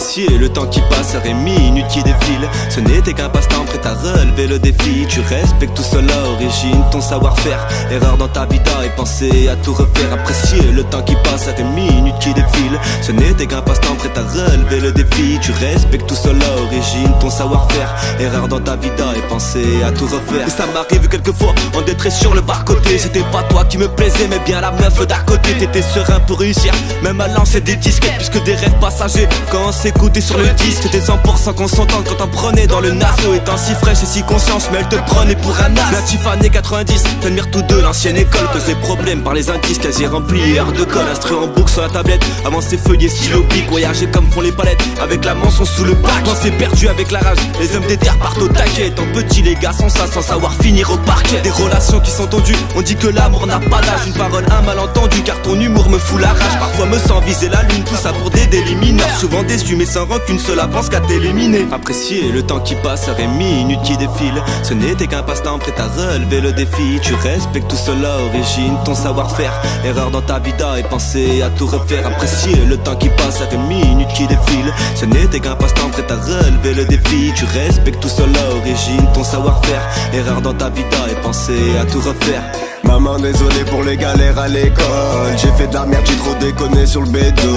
Apprécier le temps qui passe, heures et minutes qui défilent. Ce n'était qu'un passe-temps prêt à relever le défi. Tu respectes tout seul à origine, ton savoir-faire. Erreur dans ta vida et penser à tout refaire. Apprécier le temps qui passe, heures et minutes qui défilent. Ce n'était qu'un passe-temps prêt à relever le défi. Tu respectes tout seul à origine, ton savoir-faire. Erreur dans ta vida et penser à tout refaire. Et ça m'arrive quelquefois en détresse sur le bas-côté. C'était pas toi qui me plaisait mais bien la meuf d'à côté. T'étais serein pour réussir, même à lancer des disquettes. Puisque des rêves passagers, quand on s'écoutait sur le disque, t'étais 100% consentante quand on prenait dans le naso. Étant si fraîche et si conscience, mais elle te prenait pour un as. Natif années 90, t'admires tous deux l'ancienne école. Cause des problèmes par les indices, casier rempli, heure de colle. Instru en boucle sur la tablette, avant ses feuillets stylo pique. Voyager comme font les palettes, avec la mention sous le bac. Quand c'est perdu avec la rage, les hommes des terres partent au taquet. Étant petit, les gars sont ça sans savoir finir au parquet. Des relations qui sont tendues, on dit que l'amour n'a pas d'âge. Une parole, un malentendu, car ton humour me fout la rage. Parfois me sens viser la lune, tout ça pour des délits mineurs. Souvent déçu mais sans rancune, cela pense qu'à t'éliminer. Apprécier le temps qui passe, heures et minutes qui défilent. Ce n'était qu'un passe-temps prêt à relever le défi. Tu respectes tout seul à origine, ton savoir-faire. Erreur dans ta vida et penser à tout refaire. Apprécier le temps qui passe, heures et minutes qui défilent. Ce n'était qu'un passe-temps prêt à relever le défi. Tu respectes tout seul à origine, ton savoir-faire. Erreur dans ta vida et penser à tout refaire. Maman désolé pour les galères à l'école. J'ai fait de la merde, j'ai trop déconné sur le bédo.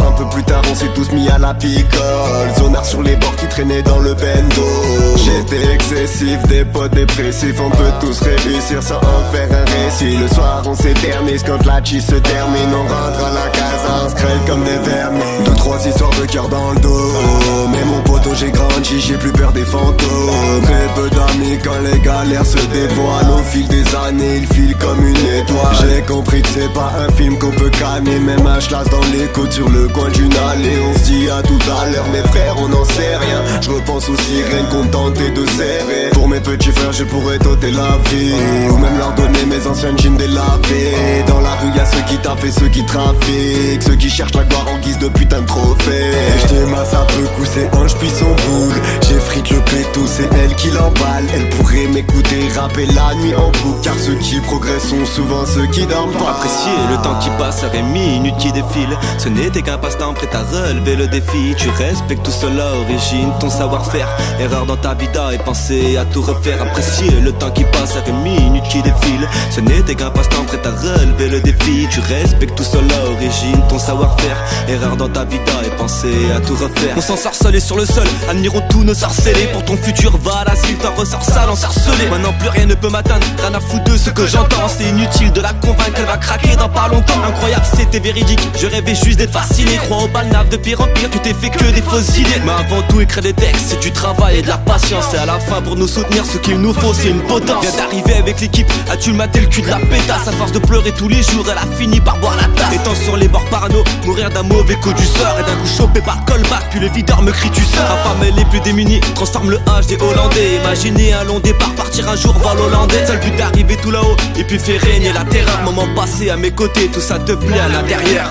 Un peu plus tard on s'est tous mis à la picole. Zonard sur les bords qui traînaient dans le bendo. J'étais excessif, des potes dépressifs. On peut tous réussir sans en faire un récit. Le soir on s'éternise quand la cheese se termine. On rentre à la case, on se crève comme des vermines. 2-3 histoires de cœur dans le dos. Mais mon poteau j'ai grandi, j'ai plus peur des fantômes. Très peu d'amis quand les galères se dévoilent. Au fil des années ils filent comme une étoile. J'ai compris que c'est pas un film qu'on peut calmer. Même un schlass dans les côtes sur le coin d'une allée. On se dit à tout à l'heure mes frères on n'en sait rien. Je repense aux sirènes qu'on tentait de serrer. Pour mes petits frères je pourrais t'ôter la vie. Ou même leur donner mes anciennes jeans délavées. Dans la rue y'a ceux qui taffent et ceux qui trafiquent. Ceux qui cherchent la gloire en guise de putain de trophée. Je masse un peu coup ses hanches puis son boule. J'effrite le péto c'est elle qui l'emballe. Elle pourrait m'écouter rapper la nuit en boucle. Car ceux qui progressent sont souvent ceux qui dorment pas. Apprécier le temps qui passe, heures et minutes qui défilent. Ce n'était qu'un passe-temps prêt à relever le défi. Tu respectes tout seul à origine, ton savoir-faire. Erreur dans ta vida et penser à tout refaire. Apprécier le temps qui passe, heures et minutes qui défilent. Ce n'était qu'un passe-temps prêt à relever le défi. Tu respectes tout seul à origine, ton savoir-faire. Erreur dans ta vida et penser à tout refaire. On s'en sort seul et sur le sol, admirons tous nos sorcellés. Pour ton futur va à l'asile, t'en ressors sale, ensorcelé. Maintenant plus rien ne peut m'atteindre, rien à foutre de ce que j'entends. C'est inutile de la convaincre, elle va craquer dans pas longtemps. Incroyable, c'était véridique, je rêvais juste d'être fasciné. Crois au balnave de pire en pire, tu t'es fait que des fausses idées. Mais avant tout écrire des textes, c'est du travail et de la patience. Et à la fin pour nous soutenir, ce qu'il nous faut c'est une potence. Viens d'arriver avec l'équipe, as-tu maté le cul de la pétasse. À force de pleurer tous les jours, elle a fini par boire la tasse. Étant sur les bords parano, mourir d'un mauvais coup du sort. Et d'un coup chopé par le callback, puis le videur me crie tu sors. Affamé les plus démunis, transforme le H des Hollandais. Imaginez un long départ, partir un jour vol hollandais. Seul but d'arriver tout là-haut, et puis faire régner la terreur. Moment passé à mes côtés, tout ça te plaît à l'intérieur.